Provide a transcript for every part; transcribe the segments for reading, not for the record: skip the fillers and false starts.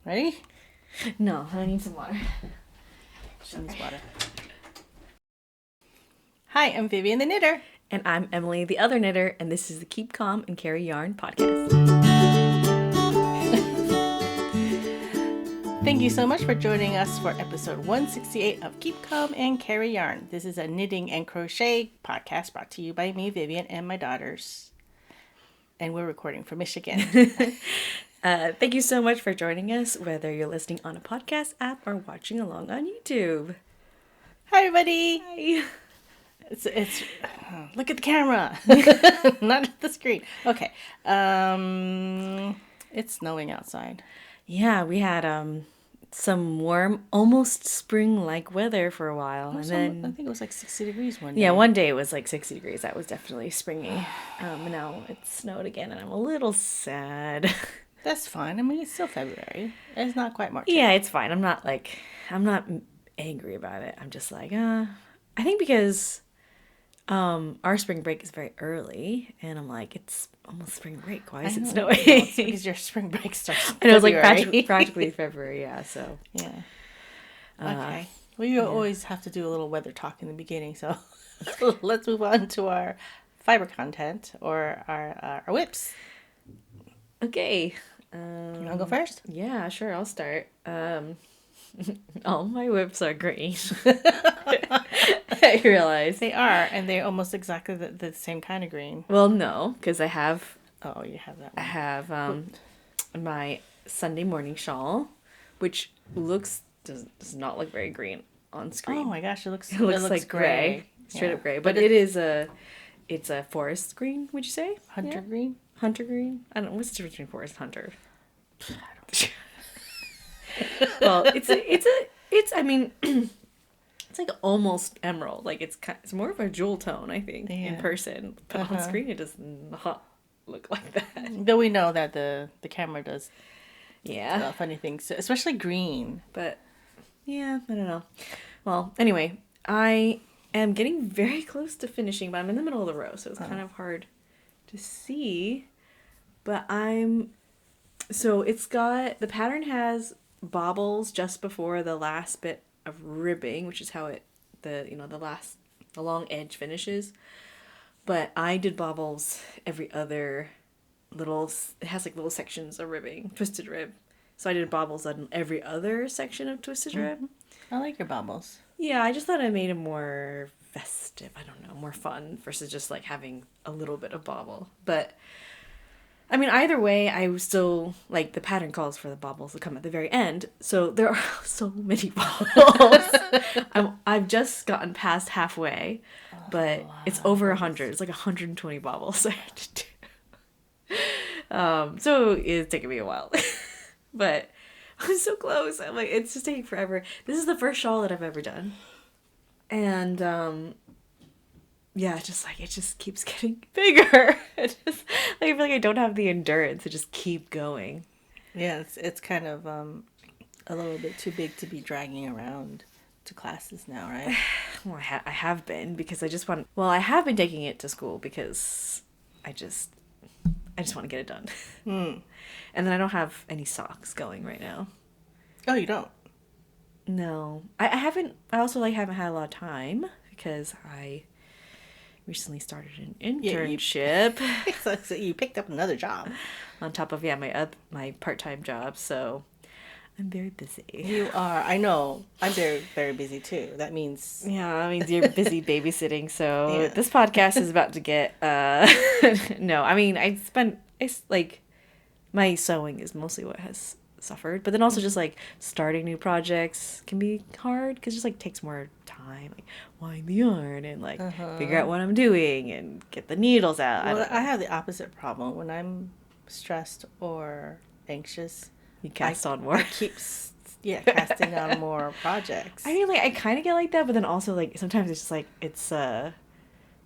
Ready? No, I need some water. She needs water. Hi, I'm Vivian the Knitter. And I'm Emily the Other Knitter, and this is the Keep Calm and Carry Yarn podcast. Thank you so much for joining us for episode 168 of Keep Calm and Carry Yarn. This is a knitting and crochet podcast brought to you by me, Vivian, and my daughters. And we're recording from Michigan. Thank you so much for joining us, whether you're listening on a podcast app or watching along on YouTube. Hi, everybody. Hi. It's look at the camera, not at the screen. Okay. It's snowing outside. Yeah, we had some warm, almost spring-like weather for a while, and then I think it was like 60 degrees one day. Yeah, one day it was like 60 degrees. That was definitely springy. And now it's snowed again, and I'm a little sad. That's fine. I mean, it's still February. It's not quite March. Yeah, it's fine. I'm not angry about it. I'm just like, I think because our spring break is very early, and I'm like, it's almost spring break. Why is it snowing? It's because your spring break starts in And it was like February. practically February, yeah, so. Yeah. Okay. Well, you always have to do a little weather talk in the beginning, so let's move on to our fiber content, or our whips. Okay. You want to go first? Yeah, sure, I'll start. All my whips are green. I realize. They are, and they're almost exactly the same kind of green. Well, no, because I have Oh, you have that I one. have my Sunday morning shawl, which does not look very green on screen. Oh my gosh, it looks like gray, straight up gray. But it's a forest green. Would you say hunter green? Hunter green? I don't know what's the difference between forest and hunter. Well, it's I mean, it's like almost emerald. Like it's more of a jewel tone, I think, in person. But on screen, it does not look like that. Though we know that the camera does Yeah, funny things, especially green. but yeah, I don't know. Well, anyway, I am getting very close to finishing, but I'm in the middle of the row, so it's kind of hard to see. But the pattern has bobbles just before the last bit of ribbing, which is how the long edge finishes. But I did bobbles every other it has like little sections of ribbing, twisted rib. So I did bobbles on every other section of twisted rib. I like your bobbles. Yeah, I just thought I made it more festive. I don't know, more fun versus just like having a little bit of bobble. But I mean, either way, I was still like the pattern calls for the bobbles to come at the very end. So there are so many bobbles. I've just gotten past halfway, but it's over 100. It's like 120 bobbles I have to do. So it's taking me a while, but I'm so close. I'm like, it's just taking forever. This is the first shawl that I've ever done, and yeah, it just keeps getting bigger. I feel like I don't have the endurance to just keep going. Yeah, it's kind of a little bit too big to be dragging around to classes now, right? Well, I have been because I have been taking it to school because I just want to get it done. And then I don't have any socks going right now. Oh, you don't? No, I haven't. I also haven't had a lot of time because I recently started an internship. So you picked up another job on top of my part-time job, so I'm very busy. You are. I know. I'm very, very busy too. That means you're busy babysitting. So This podcast is about to get no. I mean, my sewing is mostly what has suffered, but then also just starting new projects can be hard because it just takes more time, wind the yarn and figure out what I'm doing and get the needles out. Well, I have the opposite problem. When I'm stressed or anxious, you cast on more. I keep casting on more projects. I mean, I kind of get like that, but then also sometimes it's just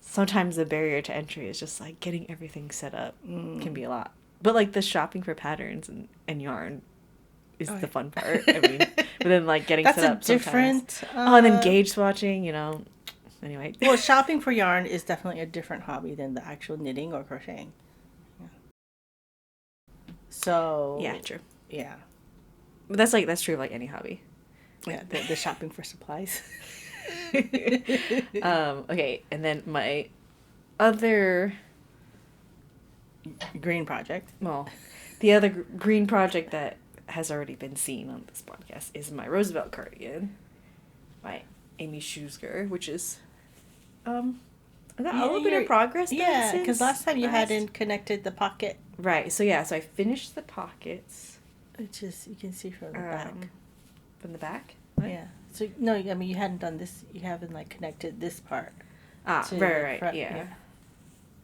sometimes the barrier to entry is just getting everything set up can be a lot. But the shopping for patterns and yarn is the fun part. I mean, but then getting That's set up different. Sometimes. And then gauge swatching, Anyway. Well, shopping for yarn is definitely a different hobby than the actual knitting or crocheting. Yeah. So. Yeah, true. Yeah. But that's true of like any hobby. Yeah, the shopping for supplies. Okay, and then my other green project. Well, the other green project that has already been seen on this podcast is my Roosevelt cardigan by Amy Schuster, which is I got a little bit of progress. Yeah, because last time you hadn't connected the pocket. Right. So yeah. So I finished the pockets. Which is you can see from the back. From the back. What? Yeah. So no, I mean you hadn't done this. You haven't like connected this part. Right. Front, yeah.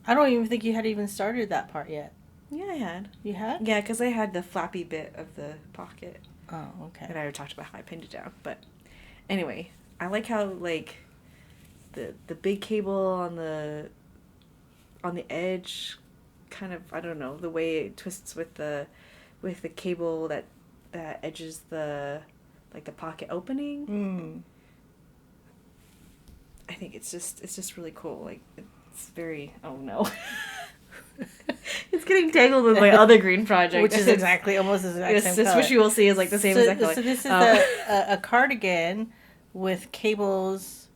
I don't even think you had even started that part yet. Yeah, I had. You had? Yeah, because I had the flappy bit of the pocket. Oh, okay. And I talked about how I pinned it down, but anyway, I like how like the big cable on the edge, kind of, I don't know, the way it twists with the cable that edges the pocket opening. I think it's just really cool. Like it's very, oh no. It's getting tangled with my other green project, which is almost the exact same color. Which you will see is like the same exact color. So this is a cardigan with cables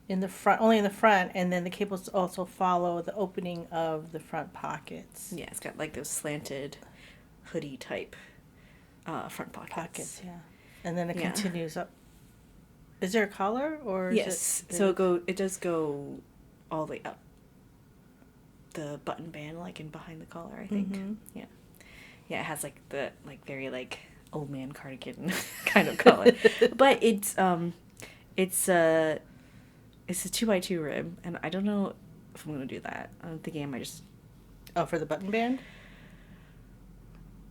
in the front, only in the front, and then the cables also follow the opening of the front pockets. Yeah, it's got like those slanted hoodie type front pockets. Yeah, and then it continues up. Is there a collar or? Yes, it does go all the way up. The button band, like in behind the collar, I think. Mm-hmm. Yeah, it has like the very like old man cardigan kind of collar, but it's a 2x2 rib, and I don't know if I'm gonna do that. I'm thinking I might just. Oh, for the button band.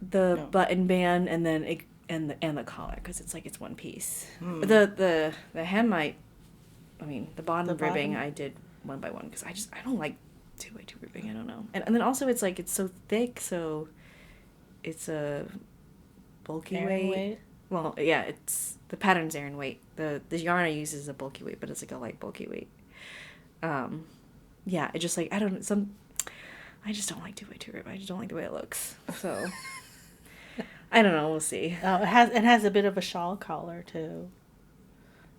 Button band, and then and the collar, because it's one piece. The hem the bottom ribbing I did one by one because I don't like 2x2 ribbing. I don't know, and then also it's so thick, so it's a bulky weight. Well, yeah, it's the pattern's Aran weight. The yarn I use is a bulky weight, but it's like a light bulky weight. Yeah, it just I don't I just don't like 2x2 rib. I just don't like the way it looks. So I don't know. We'll see. Oh, it has a bit of a shawl collar too.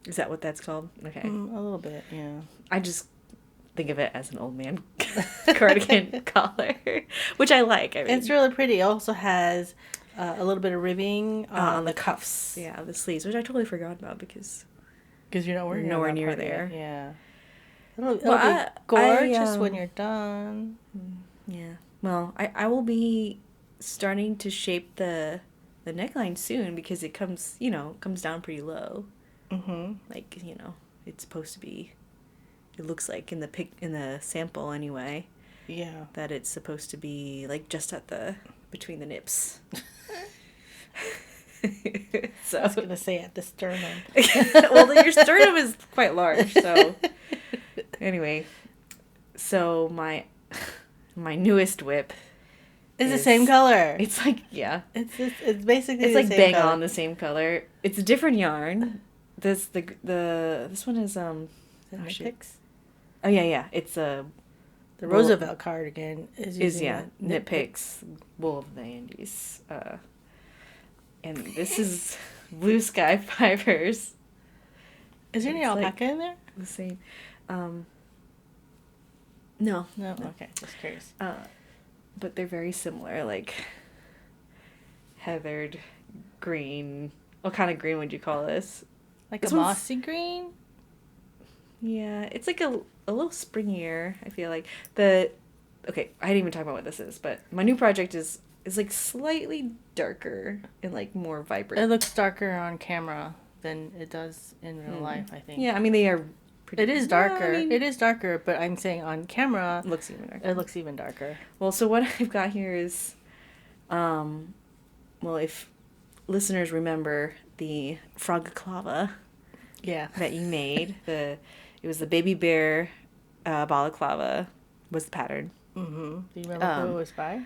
Is that what that's called? Okay. A little bit, yeah. I just think of it as an old man cardigan collar, which I like. I mean, it's really pretty. It also has a little bit of ribbing on the cuffs. Yeah, the sleeves, which I totally forgot about because you're not wearing nowhere near there. Yet. Yeah. It'll be gorgeous when you're done. Yeah. Well, I will be starting to shape the neckline soon because it comes down pretty low. Mm-hmm. It's supposed to be. It looks like in the sample anyway. Yeah. That it's supposed to be just at between the nips. So I was gonna say at the sternum. Well, your sternum is quite large, so anyway. So my newest whip is the same color. It's It's basically it's the same bang color. on the same color. It's a different yarn. This one is Knit Picks? Oh yeah. It's the Roosevelt cardigan is Knit Picks Wool of the Andes. And this is Blue Sky Fibers. Is there any alpaca in there? The same. No. Okay, just curious. But they're very similar, heathered green. What kind of green would you call this? Like a mossy green? Yeah, it's a little springier, I feel like. Okay, I didn't even talk about what this is, but my new project is slightly darker and more vibrant. It looks darker on camera than it does in real life, I think. Yeah, they are pretty... It is darker. It is darker, but I'm saying on camera... It looks even darker. It looks even darker. Well, so what I've got here is... if listeners remember the frog clava... Yeah. That you made. It was the baby bear balaclava was the pattern. Mm-hmm. Do you remember who it was by?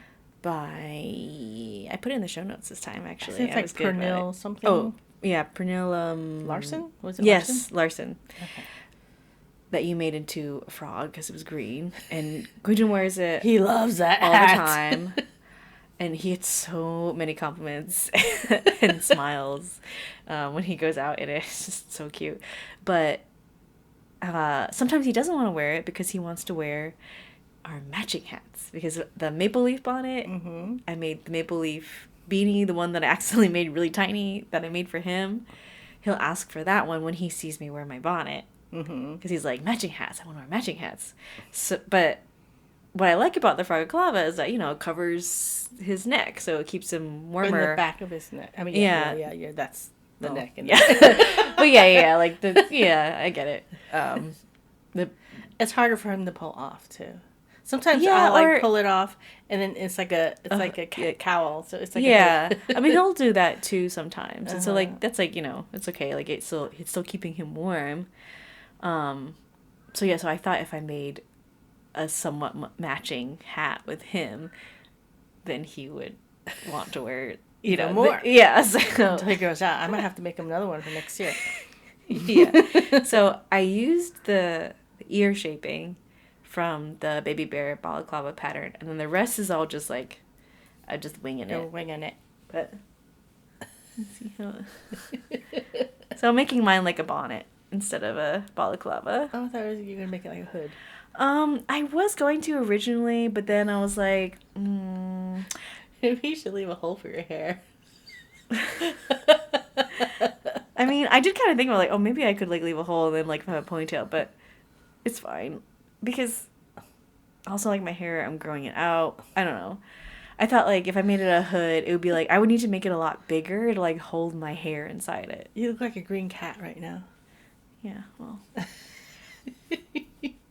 I put it in the show notes this time, actually. I think it's Pernille something. Oh, yeah, Pernille... Larson? Was it Larson? Larson? Yes, Larson. Okay. That you made into a frog because it was green. And Gudrun wears it... He loves that all hat. the time. And he gets so many compliments and smiles when he goes out, and it's just so cute. But sometimes he doesn't want to wear it because he wants to wear our matching hats. Because the maple leaf bonnet, I made the maple leaf beanie, the one that I accidentally made really tiny that I made for him. He'll ask for that one when he sees me wear my bonnet. Because he's like, matching hats. I want to wear matching hats. So, but what I like about the balaclava is that, it covers his neck, so it keeps him warmer. In the back of his neck. I mean, yeah, that's the neck. And yeah. But I get it. It's harder for him to pull off, too. Sometimes I'll pull it off, and then it's like a cowl, so it's like I mean, he'll do that too sometimes, and so that's it's okay, it's still keeping him warm. So I thought if I made a somewhat matching hat with him, then he would want to wear it even more. So until he grows out. I might have to make him another one for next year. So I used the ear shaping from the baby bear balaclava pattern, and then the rest is all just like I'm just winging it. But let's see how. So I'm making mine like a bonnet instead of a balaclava. Oh, I thought you were gonna make it like a hood. I was going to originally, but then I was like, Maybe you should leave a hole for your hair. I mean, I did kind of think about maybe I could leave a hole and then have a ponytail, but it's fine because also my hair, I'm growing it out. I don't know. I thought if I made it a hood, it would be I would need to make it a lot bigger to hold my hair inside it. You look like a green cat right now. Yeah, well.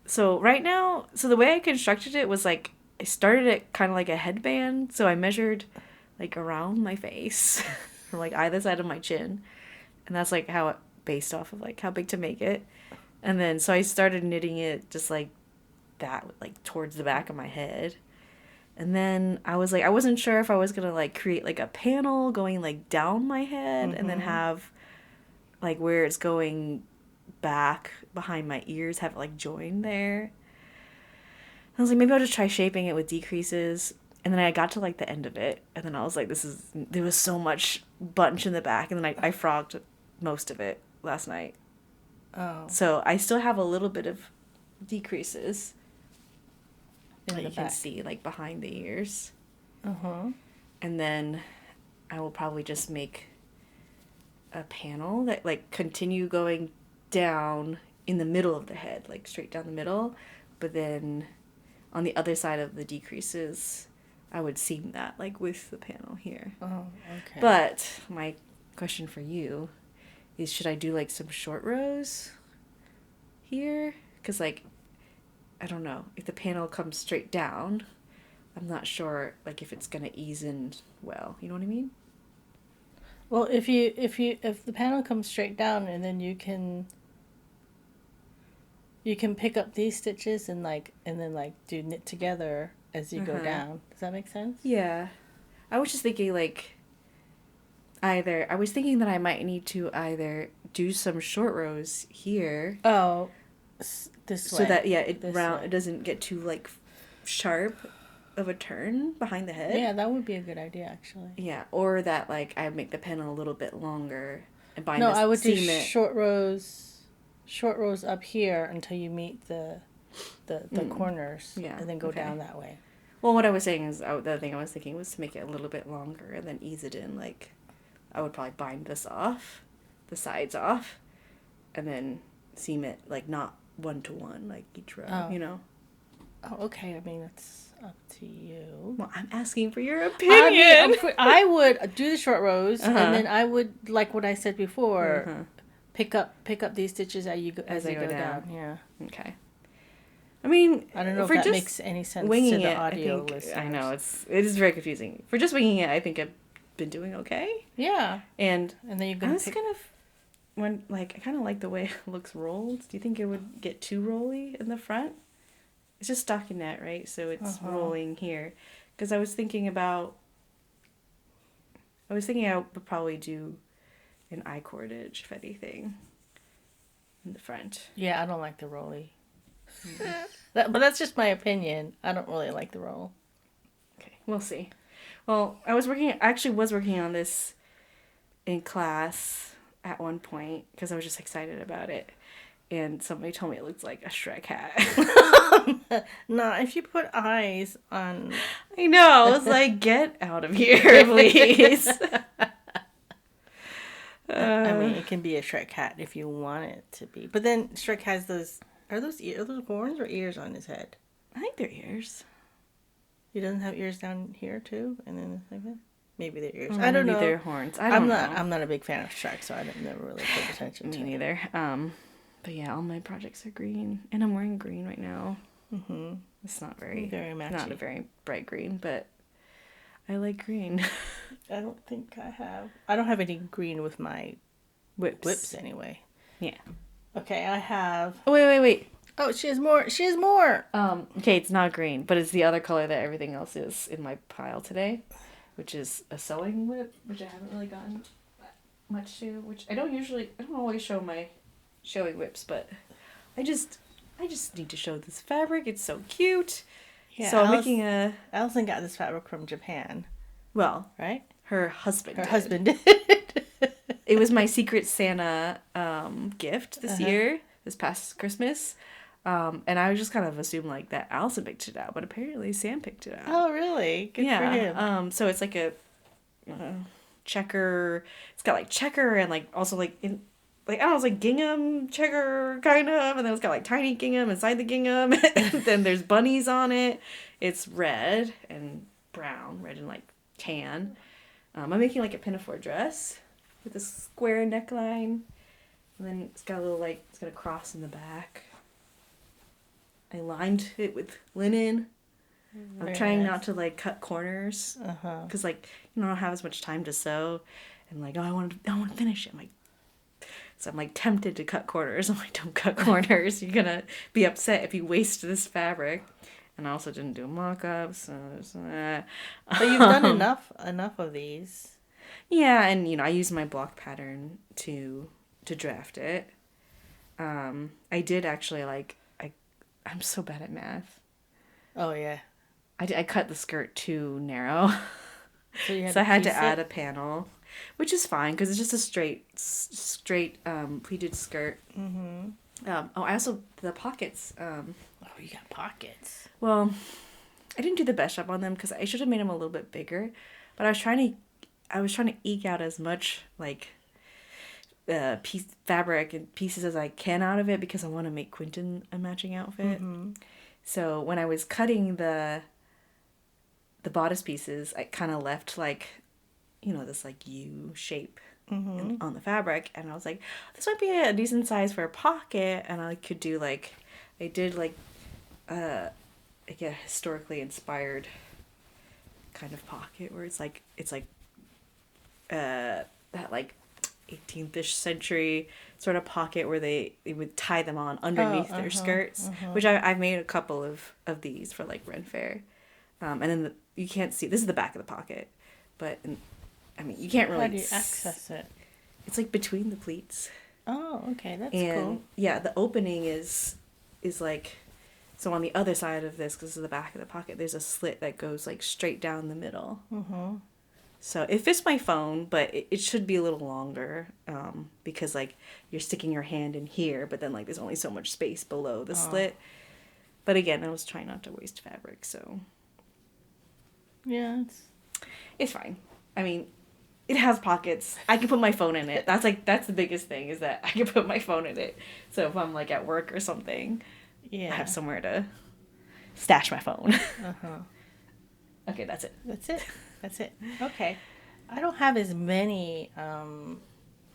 So right now, the way I constructed it was I started it kind of like a headband. So I measured around my face from either side of my chin. And that's how it based off of how big to make it. And then so I started knitting it just that, towards the back of my head. And then I was I wasn't sure if I was going to create a panel going down my head and then have where it's going back behind my ears, have it joined there. I was maybe I'll just try shaping it with decreases. And then I got to the end of it, and then I was there was so much bunch in the back, and then I frogged most of it last night. Oh. So I still have a little bit of decreases that you can see behind the ears. And then I will probably just make a panel that continue going down in the middle of the head, straight down the middle, but then on the other side of the decreases I would seam that with the panel here. Oh, okay. But my question for you is, should I do some short rows here? Because I don't know, if the panel comes straight down, I'm not sure if it's gonna ease in well, you know what I mean? Well, if the panel comes straight down, and then you can pick up these stitches and then do knit together as you go down. Does that make sense? Yeah. I was just thinking I was thinking that I might need to either do some short rows here. Oh, this way. So that it doesn't get too sharp of a turn behind the head. Yeah, that would be a good idea actually. Yeah, or that I make the panel a little bit longer and bind I would do short rows up here until you meet the corners, and then go down that way. Well, what I was saying is, the other thing I was thinking was to make it a little bit longer and then ease it in. I would probably bind this off, the sides off, and then seam it not 1-to-1 each row. Oh, okay. I mean, it's up to you. Well, I'm asking for your opinion. I would do the short rows, and then I would, what I said before, pick up these stitches as you go down. Yeah. Okay. I mean, I don't know if that makes any sense to the audio listeners. I know it is very confusing. For just winging it, I think I've been doing okay. Yeah. And then you're gonna. I kind of like the way it looks rolled. Do you think it would get too rolly in the front? It's just stockinette, right? So it's rolling here. Because I was thinking I would probably do an eye cordage, if anything, in the front. Yeah, I don't like the rolly. But that's just my opinion. I don't really like the roll. Okay, we'll see. Well, I actually was working on this in class at one point because I was just excited about it. And somebody told me it looks like a Shrek hat. No, if you put eyes on... I know. I was like, get out of here, please. I mean, it can be a Shrek hat if you want it to be. But then Shrek has those... Are those horns or ears on his head? I think they're ears. He doesn't have ears down here too? And then it's like that? Maybe they're ears. Or I don't maybe know. they're horns. I don't know. I'm not a big fan of Shrek, so I never really paid attention to Me it. neither. But yeah, all my projects are green. And I'm wearing green right now. Mm-hmm. It's not very matchy. Not a very bright green, but I like green. I don't think I have. I don't have any green with my whips anyway. Yeah. Okay, I have... Oh, wait. Oh, she has more. She has more. Okay, it's not green, but it's the other color that everything else is in my pile today, which is a sewing whip, which I haven't really gotten much to, which I don't always show my showing whips, but I just need to show this fabric. It's so cute. Yeah, so I'm making a... Allison got this fabric from Japan. Well, right? Her husband did. It was my Secret Santa gift this year, this past Christmas. And I just kind of assumed like that Allison picked it out, but apparently Sam picked it out. Oh, really? Good for him. So it's like a checker. It's got like checker and like also like in like I don't know, it's like gingham checker kind of, and then it's got like tiny gingham inside the gingham. And then there's bunnies on it. It's red and brown, red and like tan. I'm making like a pinafore dress with a square neckline, and then it's got a little like it's got a cross in the back. I lined it with linen. I'm trying not to like cut corners because like I don't have as much time to sew, and like I want to finish it. I'm like tempted to cut corners. I'm like, don't cut corners. You're gonna be upset if you waste this fabric. And I also didn't do mock-ups. So but you've done enough of these. Yeah, and I used my block pattern to draft it. I did actually I'm so bad at math. Oh, yeah. I cut the skirt too narrow. So I had to add a panel, which is fine because it's just a straight pleated skirt. Mm-hmm. I also, the pockets. Oh, you got pockets. Well, I didn't do the best job on them because I should have made them a little bit bigger. But I was trying to eke out as much fabric and pieces as I can out of it because I want to make Quentin a matching outfit. Mm-hmm. So when I was cutting the bodice pieces, I kind of left this U shape on the fabric, and I was like, this might be a decent size for a pocket, and I could do I did a historically inspired kind of pocket where it's that 18th-ish century sort of pocket where they would tie them on underneath their skirts, which I've made a couple of these for Ren Fair. And then you can't see, this is the back of the pocket, but you can't really... How do you access it? It's between the pleats. Oh, okay, that's and, cool. Yeah, the opening is so on the other side of this, because this is the back of the pocket, there's a slit that goes straight down the middle. Mm-hmm. So it fits my phone, but it should be a little longer because you're sticking your hand in here, but then there's only so much space below the slit. But again, I was trying not to waste fabric, so yeah, it's fine. It has pockets. I can put my phone in it. That's the biggest thing is that I can put my phone in it. So if I'm at work or something, I have somewhere to stash my phone. Okay, that's it. That's it. Okay. I don't have as many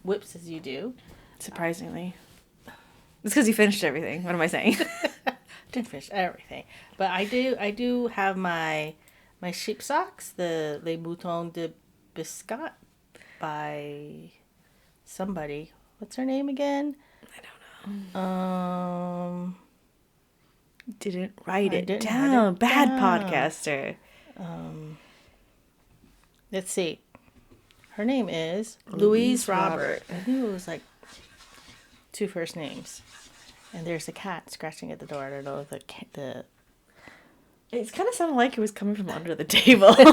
whips as you do. Surprisingly. It's because you finished everything. What am I saying? Didn't finish everything. But I do have my sheep socks, the Les Moutons de Biscotte by somebody. What's her name again? I don't know. Didn't write it down. Bad podcaster. Let's see. Her name is Louise Robert. I knew it was two first names. And there's a cat scratching at the door. I don't know if It kind of sounded like it was coming from under the table. I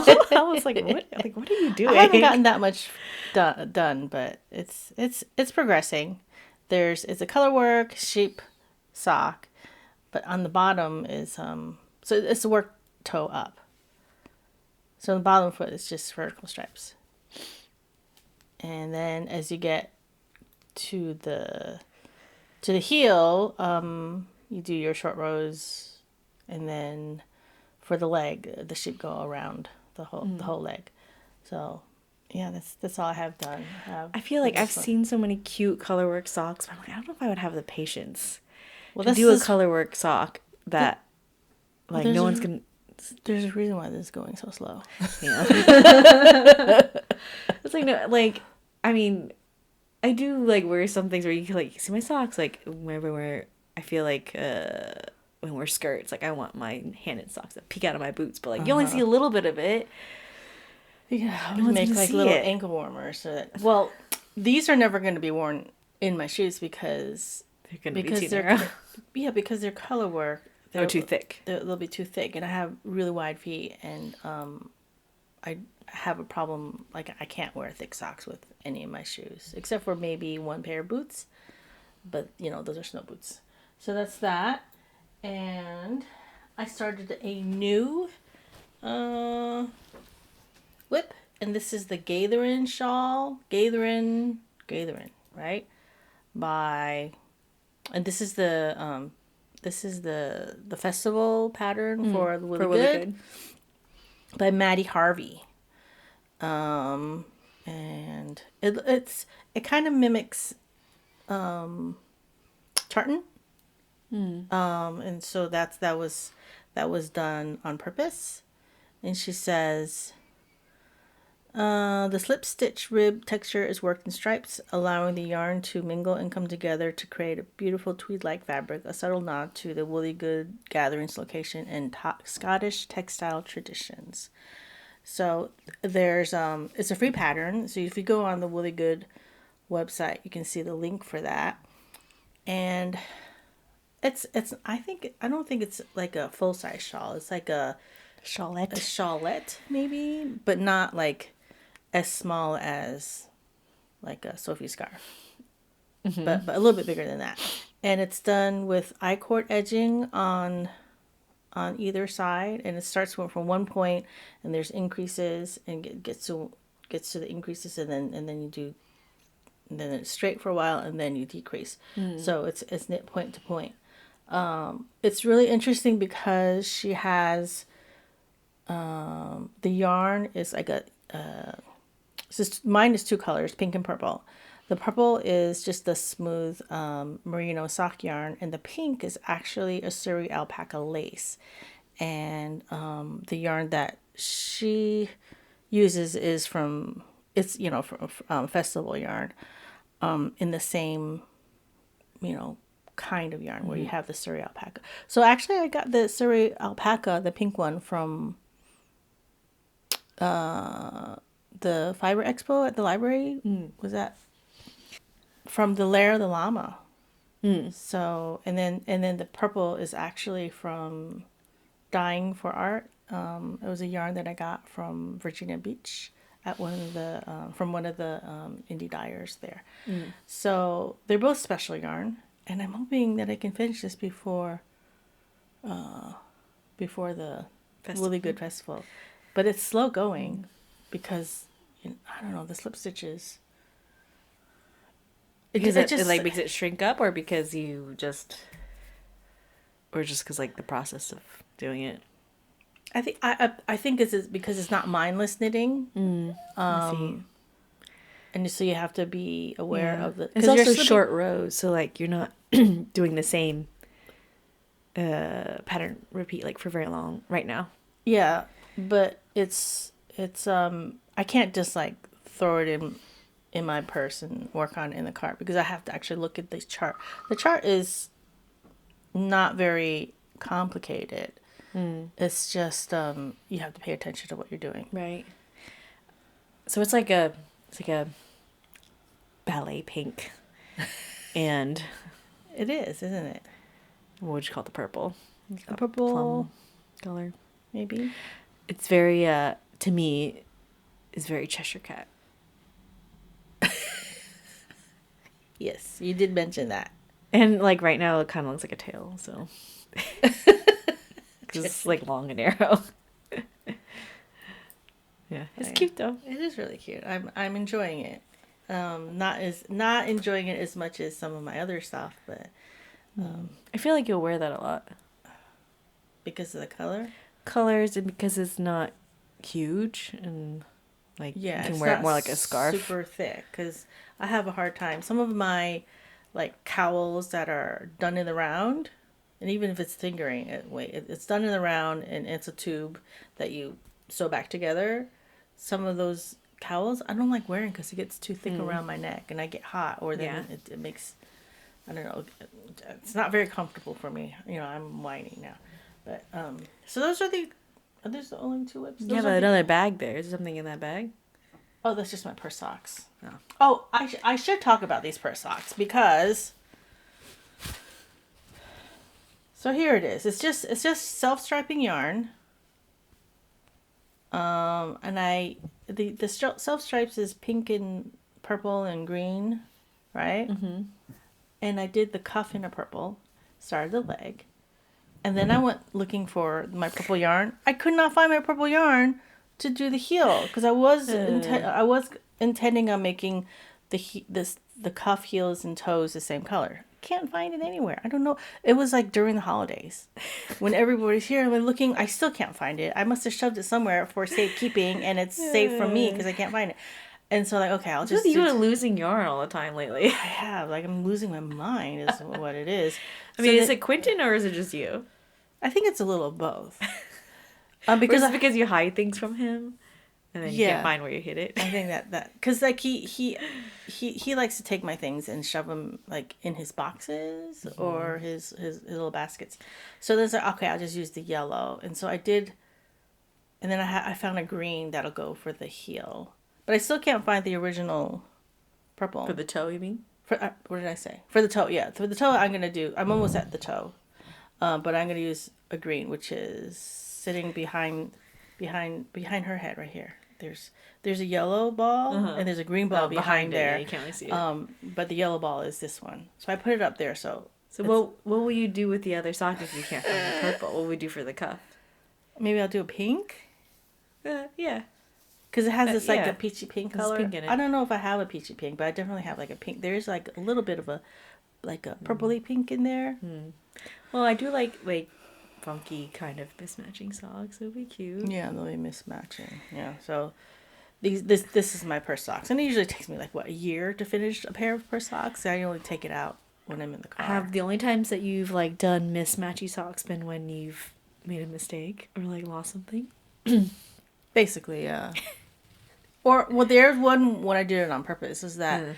was like, what? Like, what are you doing? I haven't gotten that much done, but it's progressing. It's a color work sheep sock, but on the bottom is so it's a work toe up. So the bottom foot is just vertical stripes, and then as you get to the heel, you do your short rows, and then for the leg, the sheep go around the whole leg. So, yeah, that's all I have done. I feel like I've seen so many cute colorwork socks, but I'm like, I don't know if I would have the patience to that's do a colorwork sock that, like, no one's gonna. There's a reason why this is going so slow. Yeah. It's like, no, like, I mean, I do like wear some things where you can like see my socks, like whenever I feel like when we're skirts, like I want my hand-knit socks that peek out of my boots, but like you only see a little bit of it. Yeah, no make like little ankle warmers. So that, well, these are never going to be worn in my shoes because they're going to be too narrow. Yeah, because they're color work. They're too thick. They'll be too thick, and I have really wide feet, and I have a problem. Like I can't wear thick socks with any of my shoes, except for maybe one pair of boots. But those are snow boots. So that's that. And I started a new whip, and this is the Gaitherin Shawl. Gaitherin, right? And this is the festival pattern for the Really Good by Maddie Harvey. And it kind of mimics tartan. And so that was done on purpose. And she says, the slip stitch rib texture is worked in stripes, allowing the yarn to mingle and come together to create a beautiful tweed-like fabric, a subtle nod to the Woolly Good gatherings location and Scottish textile traditions. So there's it's a free pattern. So if you go on the Woolly Good website, you can see the link for that. And I don't think it's like a full-size shawl. It's like a shawlette maybe, but not like as small as like a Sophie scarf, but a little bit bigger than that. And it's done with I-cord edging on either side, and it starts from one point, and there's increases, and gets to the increases, and then it's straight for a while, and then you decrease. So it's knit point to point. It's really interesting because she has the yarn is like mine is two colors, pink and purple. The purple is just a smooth merino sock yarn, and the pink is actually a Surrey alpaca lace. And the yarn that she uses is from festival yarn, in the same kind of yarn where you have the Surrey alpaca. So actually, I got the Surrey alpaca, the pink one, from the Fiber Expo at the library. Was that from the Lair of the Llama? So and then the purple is actually from Dyeing for Art. It was a yarn that I got from Virginia Beach at one of the indie dyers there. So they're both special yarn, and I'm hoping that I can finish this before the Really Good Festival. But it's slow going because I don't know, the slip stitches. Because it like makes it shrink up, or because just because like the process of doing it. I think it's because it's not mindless knitting. I see. And so you have to be aware of the. It's also short rows, so like you're not doing the same pattern repeat like for very long right now. Yeah, but it's I can't just like throw it in my purse and work on it in the cart, because I have to actually look at the chart. The chart is not very complicated. It's just you have to pay attention to what you're doing. Right. So it's like a ballet pink, and it is, isn't it? What would you call the purple? The purple color. maybe. It's very, to me, it's very Cheshire Cat. Yes, you did mention that. And like right now it kind of looks like a tail, so. Because it's like long and narrow. Yeah, it's cute though. It is really cute. I'm enjoying it. Not enjoying it as much as some of my other stuff, but I feel like you'll wear that a lot because of the colors, and because it's not huge, and like you can wear it more like a scarf. Super thick, because I have a hard time. Some of my like cowls that are done in the round, and even if it's fingering, it's done in the round and it's a tube that you sew back together. Some of those cowls I don't like wearing because it gets too thick around my neck and I get hot, or then it makes, I don't know, it's not very comfortable for me. You know, I'm whining now, but so those are those the only two whips? You have another bag there. Is there something in that bag? Oh, that's just my purse socks. Oh, I should talk about these purse socks because. So here it is. It's just self-striping yarn. And the self stripes is pink and purple and green, right? Mm-hmm. And I did the cuff in a purple, started the leg, and then I went looking for my purple yarn. I could not find my purple yarn to do the heel because I was intending on making the cuff, heels, and toes the same color. Can't find it anywhere. I don't know. It was like during the holidays when everybody's here. I'm looking. I still can't find it. I must have shoved it somewhere for safekeeping, and it's safe from me because I can't find it. And so like, okay, I'll just. You've been losing yarn all the time lately. I have. Like, I'm losing my mind is what it is. I mean, is it Quentin or is it just you? I think it's a little of both. Because you hide things from him, and then you can't find where you hid it. I think that because like he likes to take my things and shove them like in his boxes or his little baskets. So then it's like, okay, I'll just use the yellow, and so I did, and then I found a green that'll go for the heel, but I still can't find the original purple For the toe, you mean? For what did I say? For the toe, yeah. For the toe, I'm almost at the toe, but I'm gonna use a green, which is sitting behind her head right here. There's a yellow ball and there's a green ball behind there. Yeah, you can't really see it. But the yellow ball is this one. So I put it up there. So what will you do with the other sock if you can't find the purple? What will we do for the cuff? Maybe I'll do a pink. Yeah. Because it has this like a peachy pink color. Pink in it. I don't know if I have a peachy pink, but I definitely have like a pink. There's like a little bit of a purpley pink in there. Well, I do like funky kind of mismatching socks. It would be cute. Yeah, they'll be mismatching. Yeah, so this is my purse socks, and it usually takes me like a year to finish a pair of purse socks. I only take it out when I'm in the car. Have the only times that you've done mismatchy socks been when you've made a mistake or lost something? Basically, yeah. Or there's one when I did it on purpose. Is that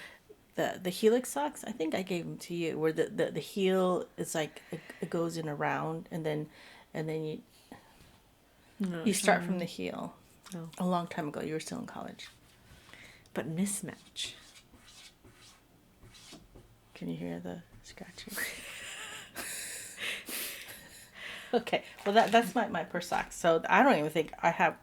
the helix socks? I think I gave them to you, where the heel is like it goes in around, and then you start from the heel. Oh. A long time ago, you were still in college. But mismatch. Can you hear the scratching? Okay, well that's my purse socks. So I don't even think I have.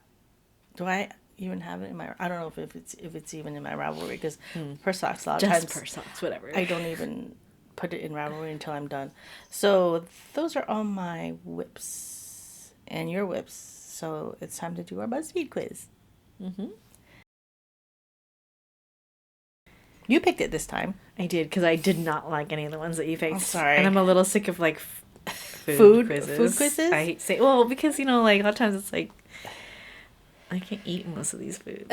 Do I even have it in my? I don't know if it's even in my Ravelry, because purse socks a lot of times. Purse socks, whatever. I don't even put it in Ravelry until I'm done. So those are all my whips and your whips. So it's time to do our Buzzfeed quiz. You picked it this time. I did, because I did not like any of the ones that you picked. I'm sorry. And I'm a little sick of food quizzes. Food quizzes? I hate saying, because a lot of times it's I can't eat most of these foods.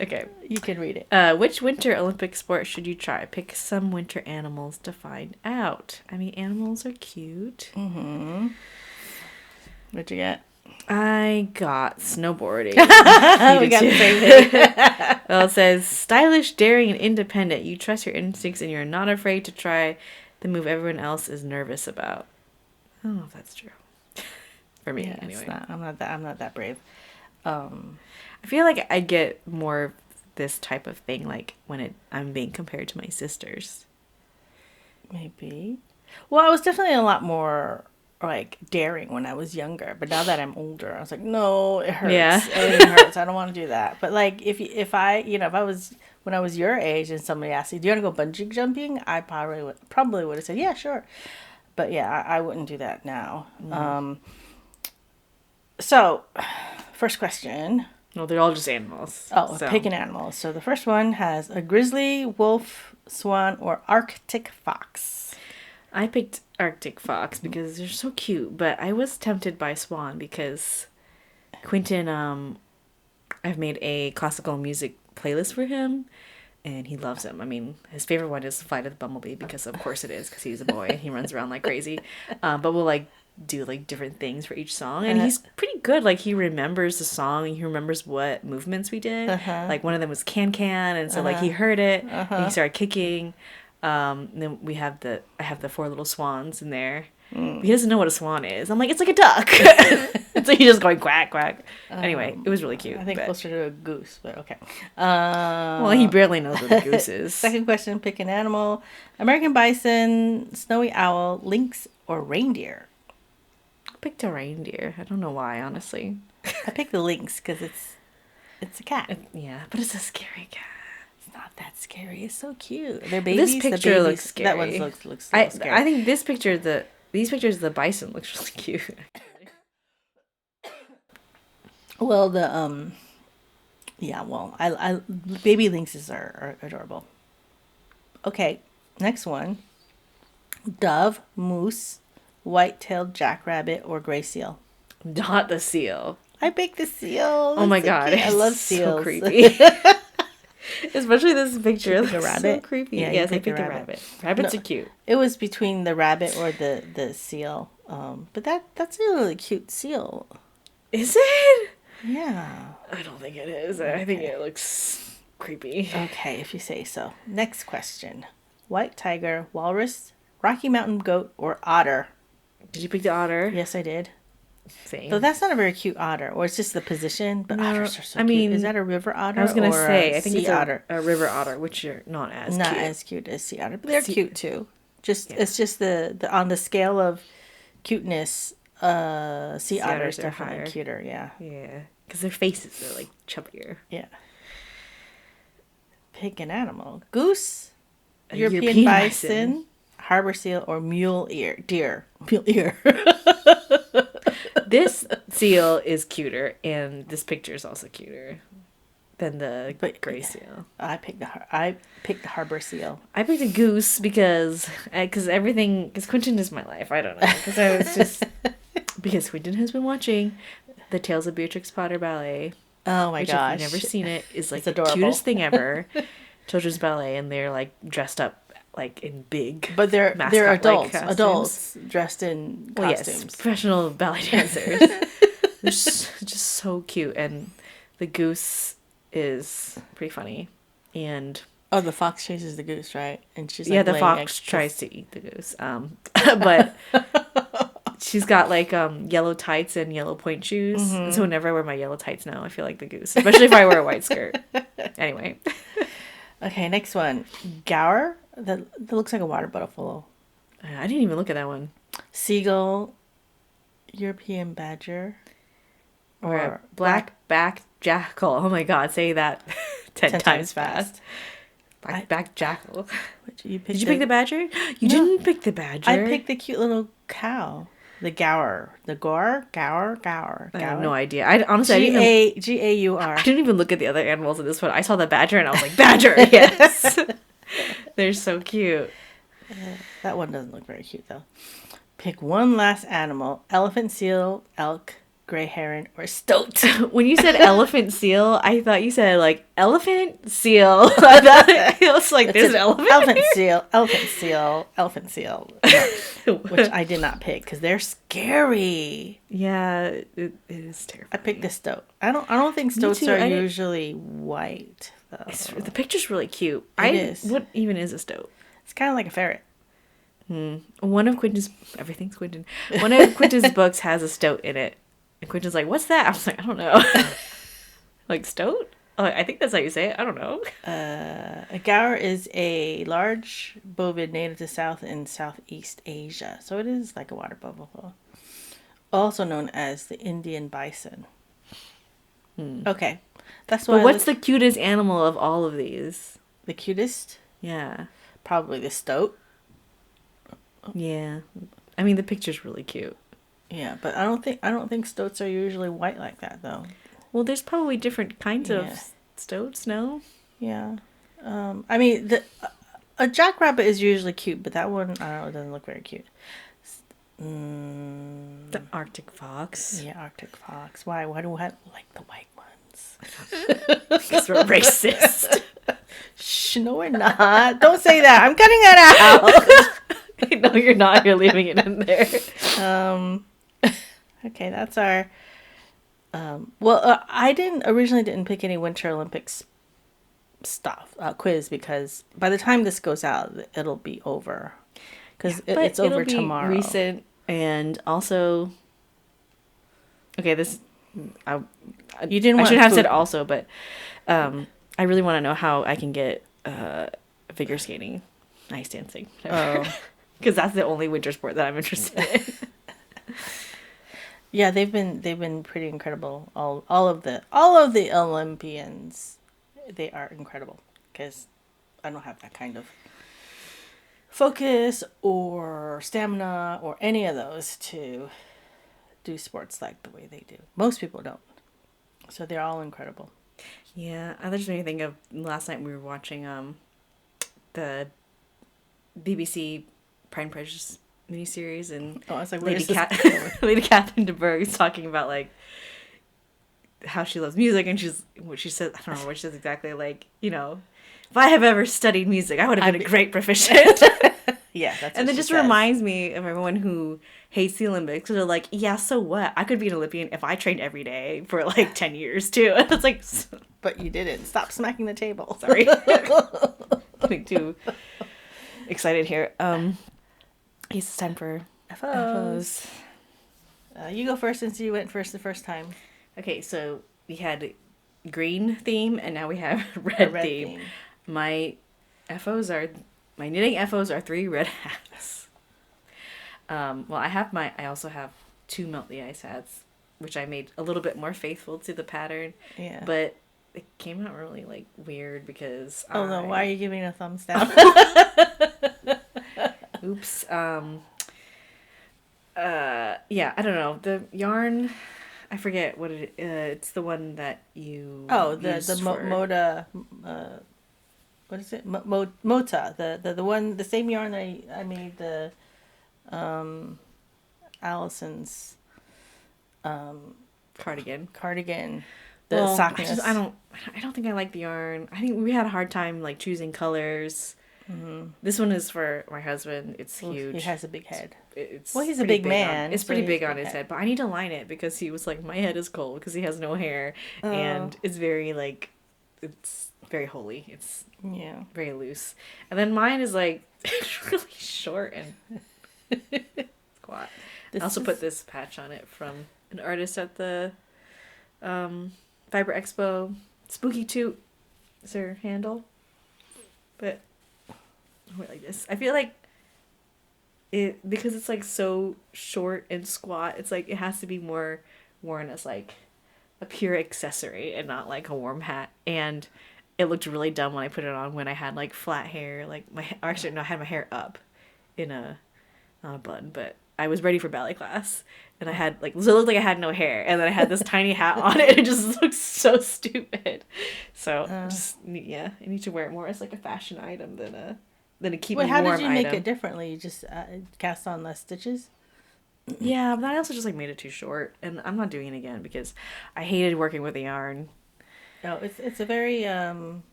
Okay. You can read it. Which winter Olympic sport should you try? Pick some winter animals to find out. I mean, animals are cute. What'd you get? I got snowboarding. We got the same thing. Well, it says, stylish, daring, and independent. You trust your instincts and you're not afraid to try the move everyone else is nervous about. I don't know if that's true. For me, anyway. It's not. I'm not that brave. I feel like I get more of this type of thing when I'm being compared to my sisters. Maybe. Well, I was definitely a lot more like daring when I was younger, but now that I'm older, I was like, no, it hurts. Yeah. It hurts. I don't want to do that. But like, if I was when I was your age and somebody asked me, do you want to go bungee jumping? I probably would have said, yeah, sure. But yeah, I wouldn't do that now. So, first question. No, they're all just animals. Oh, pick an animal. So the first one has a grizzly, wolf, swan, or Arctic fox. I picked Arctic fox because they're so cute, but I was tempted by swan because Quentin, I've made a classical music playlist for him, and he loves them. I mean, his favorite one is Flight of the Bumblebee because, of course, it is because he's a boy and he runs around like crazy. But we'll like do like different things for each song, and he's pretty good. Like he remembers the song and he remembers what movements we did. Like one of them was can, and so like he heard it and he started kicking. Then I have the 4 little swans in there. He doesn't know what a swan is. I'm like, it's like a duck. So he's just going quack quack. Anyway, it was really cute. I think closer to a goose, but okay. Well, he barely knows what a goose is. Second question, pick an animal. American bison, snowy owl, lynx, or reindeer. I picked a reindeer. I don't know why, honestly. I picked the lynx because it's a cat. Yeah, but it's a scary cat. Not that scary. It's so cute. They're babies. This picture looks scary. That one looks scary. I think these pictures of the bison looks really cute. Well, I baby lynxes are adorable. Okay, next one. Dove, moose, white-tailed jackrabbit, or gray seal. Not the seal. I picked the seal. Oh my god, I love seals. So creepy. Especially this picture. The rabbit. So creepy. Yeah, yes, I picked a rabbit. Rabbits are cute. It was between the rabbit or the seal. But that's a really cute seal. Is it? Yeah. I don't think it is. I think it looks creepy. Okay, if you say so. Next question. White tiger, walrus, Rocky Mountain goat, or otter. Did you pick the otter? Yes, I did. Same. So that's not a very cute otter, or it's just the position. But otters are so cute. mean, is that a river otter? I was gonna say, I think it's otter. A river otter, which are not as cute as sea otter, but they're cute too. It's just the on the scale of cuteness. Sea otters are definitely higher. Cuter. Yeah. Yeah, because their faces are like chubbier. Yeah. Pick an animal: goose, European bison, harbor seal, or mule ear. Mule ear. This seal is cuter, and this picture is also cuter than the gray seal. I picked the harbor seal. I picked a goose because Quentin is my life. I don't know, because I was just because Quentin has been watching the Tales of Beatrix Potter ballet. Oh my gosh! If you've never seen it, is like the cutest thing ever. Children's ballet, and they're like dressed up like in big, but they're adults dressed in costumes. Yes, professional ballet dancers. They're just so cute, and the goose is pretty funny. And the fox chases the goose, right? And she's like, the fox tries to eat the goose. But she's got like yellow tights and yellow point shoes. Mm-hmm. And so whenever I wear my yellow tights now, I feel like the goose, especially if I wear a white skirt. Anyway. Okay, next one. Gaur. That looks like a water buffalo. I didn't even look at that one. Seagull, European badger, or a black-backed jackal. Oh my god, say that 10 times fast. Black-backed jackal. Did you pick the badger? You didn't pick the badger. I picked the cute little cow. The gaur. Gaur. I have no idea. I honestly Gaur. I didn't even look at the other animals in this one. I saw the badger and I was like, badger, yes. They're so cute. That one doesn't look very cute though. Pick one last animal: elephant, seal, elk, gray heron, or stoat. When you said elephant seal, I thought you said like elephant seal. I thought it was like there's an elephant. Elephant seal. No, which I did not pick because they're scary. Yeah, it is terrifying. I picked the stoat. I don't think stoats are usually white. The picture's really cute. It is. What even is a stoat? It's kind of like a ferret. One of Quentin's books has a stoat in it. And Quentin's like, what's that? I was like, I don't know. Like stoat? Oh, I think that's how you say it. I don't know. A gaur is a large bovine native to South and Southeast Asia. So it is like a water buffalo. also known as the Indian bison. Hmm. Okay. That's why. But what's the cutest animal of all of these? the cutest? Yeah. Probably the stoat. Yeah. I mean, the picture's really cute. Yeah, but I don't think stoats are usually white like that though. Well, there's probably different kinds Yeah. of stoats, no? Yeah. I mean, a jackrabbit is usually cute, but that one, I don't know, it doesn't look very cute. The Arctic fox. Yeah, Arctic fox. Why? Why do I like the white ones? Because we're racist. Shh, no, we're not. Don't say that. I'm cutting that out. No, you're not. You're leaving it in there. Okay, that's our. I originally didn't pick any Winter Olympics stuff quiz because by the time this goes out, it'll be over. Because it's over tomorrow. Recent and also. Okay, this. You didn't. I want should have food. said also, but I really want to know how I can get figure skating, ice dancing. Oh. Because that's the only winter sport that I'm interested in. Yeah, they've been pretty incredible. All of the Olympians, they are incredible. Because I don't have that kind of focus or stamina or any of those to do sports like the way they do. Most people don't. So they're all incredible. Yeah, that just made me think of last night we were watching the BBC Pride and Prejudice miniseries, and I was like, Lady Catherine de Bourgh is talking about like how she loves music, and what she says, I don't know what she says exactly, like, you know, if I have ever studied music, I would have been a great proficient. Yeah, that's and what it just says. reminds me of everyone who hates the Olympics. They're like, yeah, so what? I could be an Olympian if I trained every day for like 10 years too. And it's like, but you didn't. Stop smacking the table. Sorry. Getting too excited here. It's time for FOs. You go first since you went first the first time. Okay, so we had green theme and now we have red theme. My knitting FOs are 3 red hats. I also have 2 melt the ice hats, which I made a little bit more faithful to the pattern. Yeah. But it came out really like weird because no, why are you giving a thumbs down? Oops. Yeah, I don't know. The yarn, I forget what it's the one that you Moda what is it? Mota, the one, the same yarn I made the Allison's cardigan. The Sakness. I don't think I like the yarn. I think we had a hard time like choosing colors. Mm-hmm. This one is for my husband. It's huge. He has a big head. He's a big man. It's pretty big on his head, but I need to line it because he was like, my head is cold because he has no hair, and it's very like, it's very holy. It's very loose, and then mine is like really short and squat. I also put this patch on it from an artist at the Fiber Expo. Spooky Toot is her handle, but I went like this. I feel like it, because it's like so short and squat, it's like it has to be more worn as like a pure accessory and not like a warm hat. And it looked really dumb when I put it on when I had like flat hair, like I had my hair up in not a bun, but I was ready for ballet class, and I had like, so it looked like I had no hair, and then I had this tiny hat on it, and it just looks so stupid. So I need to wear it more as like a fashion item than a keep me warm item. How did you make it differently? You just cast on less stitches? Yeah, but I also just like made it too short, and I'm not doing it again because I hated working with the yarn. No, it's a very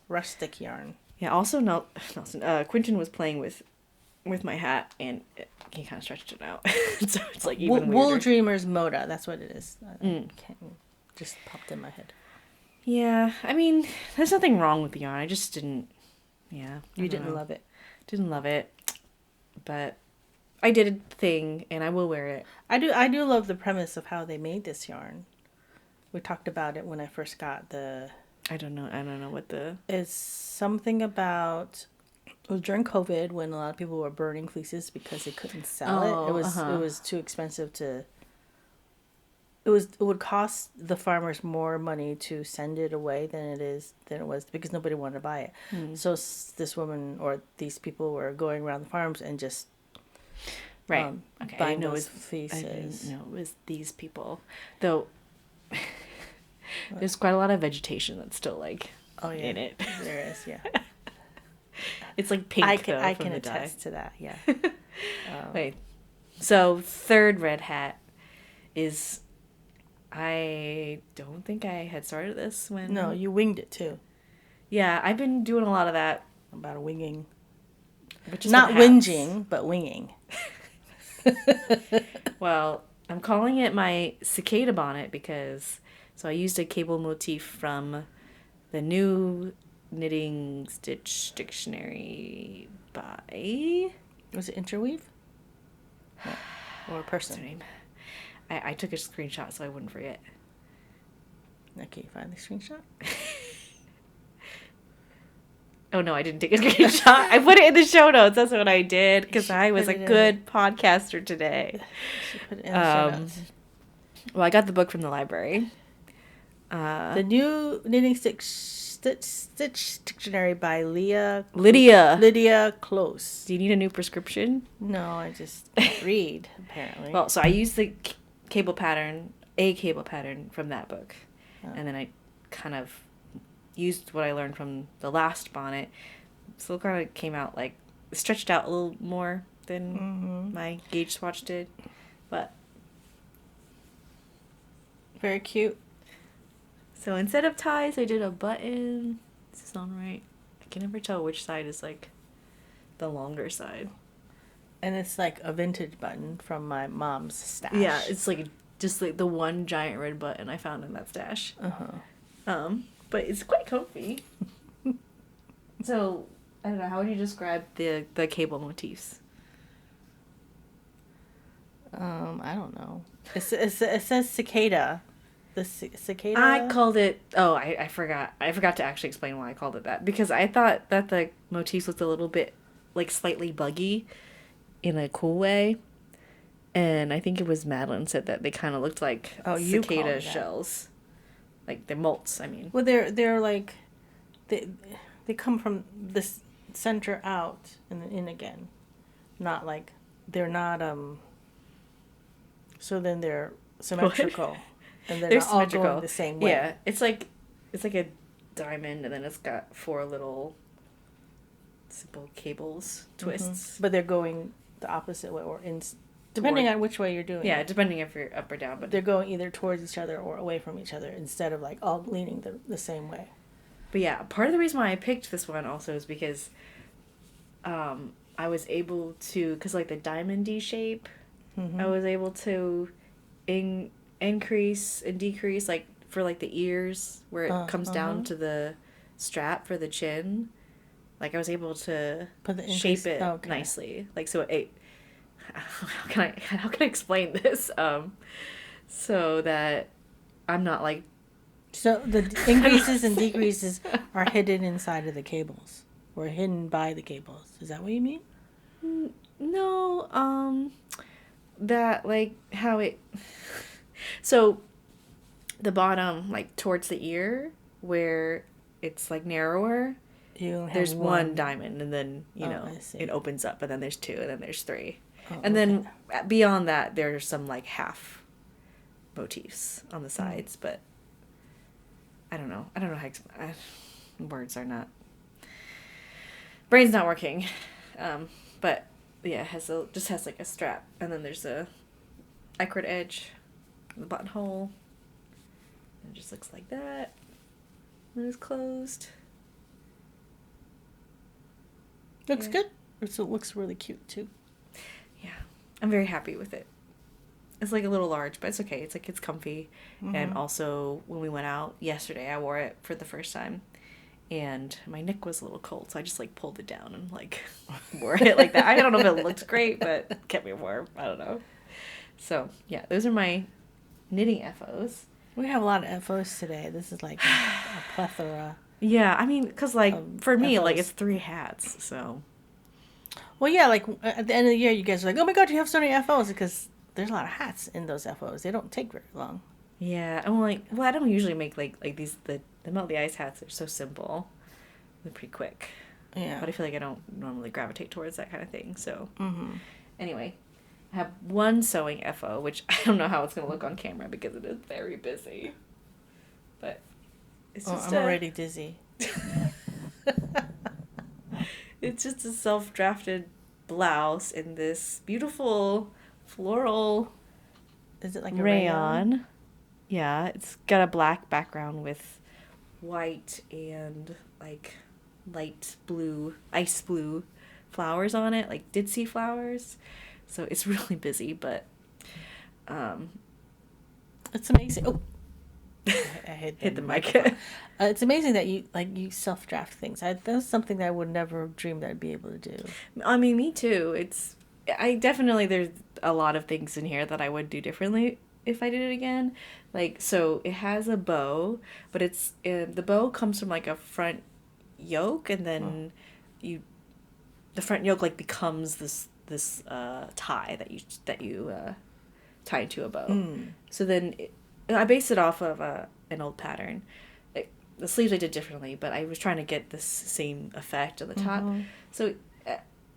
rustic yarn. Yeah. Also, Quentin was playing with my hat, and he kind of stretched it out, so it's like even weirder. Wool Dreamers Moda. That's what it is. Just popped in my head. Yeah, I mean, there's nothing wrong with the yarn. I just didn't. Yeah, you didn't love it. Didn't love it, but I did a thing, and I will wear it. I do love the premise of how they made this yarn. We talked about it when I first got the. I don't know what the. It's something about. It was during COVID when a lot of people were burning fleeces because they couldn't sell it. It was too expensive to it would cost the farmers more money to send it away than it was because nobody wanted to buy it. So this woman or these people were going around the farms and just Right. Okay. buying those I fleeces. didn't know it was these people. Though there's quite a lot of vegetation that's still like in it. There is, yeah. It's like pink. I can from the attest dye. to that, yeah. Wait. So third red hat is, I don't think I had started this when. No, you winged it too. Yeah, I've been doing a lot of that. About a winging. But just Not with hats. whinging, but winging. Well, I'm calling it my Cicada Bonnet because, so I used a cable motif from the new Knitting Stitch Dictionary by... Was it interweave? No. Or a What's person? her name? I took a screenshot so I wouldn't forget. Okay, find the screenshot. Oh no, I didn't take a screenshot. I put it in the show notes. That's what I did because I was a good podcaster today. Put it in the show notes. Well, I got the book from the library. The new Knitting Stitch Dictionary by Lydia Close. Do you need a new prescription? No, I just can't read, apparently. Well, so I used the cable pattern from that book. Oh. And then I kind of used what I learned from the last bonnet. So it kind of came out like, stretched out a little more than my gauge swatch did. But very cute. so instead of ties, I did a button. Is this on right? I can never tell which side is like the longer side. And it's like a vintage button from my mom's stash. Yeah, it's like just like the one giant red button I found in that stash. But it's quite comfy. So I don't know. How would you describe the cable motifs? I don't know. It says cicada. The cicada. I called it. Oh, I forgot. I forgot to actually explain why I called it that because I thought that the motifs looked a little bit like slightly buggy, in a cool way, and I think it was Madeline said that they kind of looked like cicada shells, like they're molts. I mean, well, they're like they come from the center out and then in again, not like they're not So then they're symmetrical. And they're not symmetrical. all going the same way. Yeah, it's like a diamond, and then it's got 4 little simple cables, twists. But they're going the opposite way, or depending on which way you're doing. Yeah, it. depending if you're up or down. But they're going either towards each other or away from each other instead of like all leaning the same way. But yeah, part of the reason why I picked this one also is because I was able to, because like the diamond D shape, I was able to increase and decrease, like for like the ears where it comes down to the strap for the chin. Like I was able to shape it nicely. Like so it how can I explain this? So that I'm not like, so the increases and decreases are hidden inside of the cables or hidden by the cables. Is that what you mean? No, that like how it, so the bottom, like towards the ear where it's like narrower, there's one diamond, and then it opens up, and then there's 2, and then there's 3, and then beyond that there's some like half motifs on the sides, but I don't know how to explain. Words are not, brain's not working, but yeah, it just has like a strap, and then there's a icard edge, the buttonhole. It just looks like that. And it's closed. Looks good. It looks really cute too. Yeah, I'm very happy with it. It's like a little large, but it's okay. It's like it's comfy, and also when we went out yesterday, I wore it for the first time. And my neck was a little cold, so I just, like, pulled it down and, like, wore it like that. I don't know if it looked great, but it kept me warm. I don't know. So, yeah, those are my knitting FOs. We have a lot of FOs today. This is, like, a plethora. Yeah, I mean, because, like, for me, FOs. Like, it's 3 hats, so. Well, yeah, like, at the end of the year, you guys are like, oh, my God, you have so many FOs, because there's a lot of hats in those FOs. They don't take very long. Yeah, I'm like, well, I don't usually make like these the melt the ice hats are so simple. They're pretty quick. Yeah. But I feel like I don't normally gravitate towards that kind of thing. So Mm-hmm. anyway, I have one sewing FO, which I don't know how it's gonna look on camera because it is very busy. But it's just I'm already dizzy. It's just a self-drafted blouse in this beautiful floral Is it like a rayon? Yeah, it's got a black background with white and like light blue, ice blue flowers on it, like ditzy flowers. So it's really busy, but It's amazing. Oh, I hit the mic. It's amazing that you self-draft things. That's something that I would never dream that I'd be able to do. I mean, me too. There's a lot of things in here that I would do differently if I did it again. Like, so it has a bow, but the bow comes from like a front yoke, and then the front yoke like becomes this tie that you tie into a bow. So then I based it off of an old pattern. The sleeves I did differently, but I was trying to get this same effect on the top. So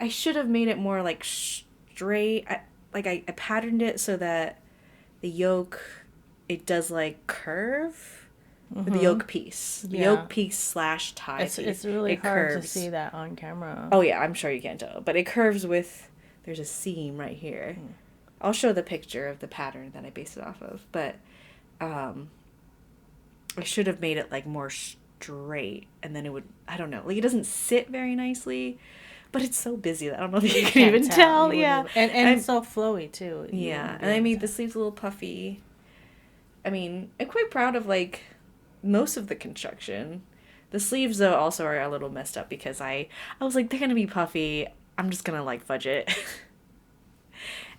I should have made it more like straight. I patterned it so that the yoke, it does like curve with the yoke piece. The yoke piece / tie piece. It's really hard to see that on camera. Oh yeah, I'm sure you can't tell. But it curves there's a seam right here. I'll show the picture of the pattern that I based it off of. But I should have made it like more straight, and then it would, I don't know, like it doesn't sit very nicely, but it's so busy that I don't know if you can even tell. Yeah. And it's so flowy too. Yeah. And I made the sleeves a little puffy. I mean, I'm quite proud of like most of the construction. The sleeves though also are a little messed up because I was like, they're gonna be puffy. I'm just gonna like fudge it.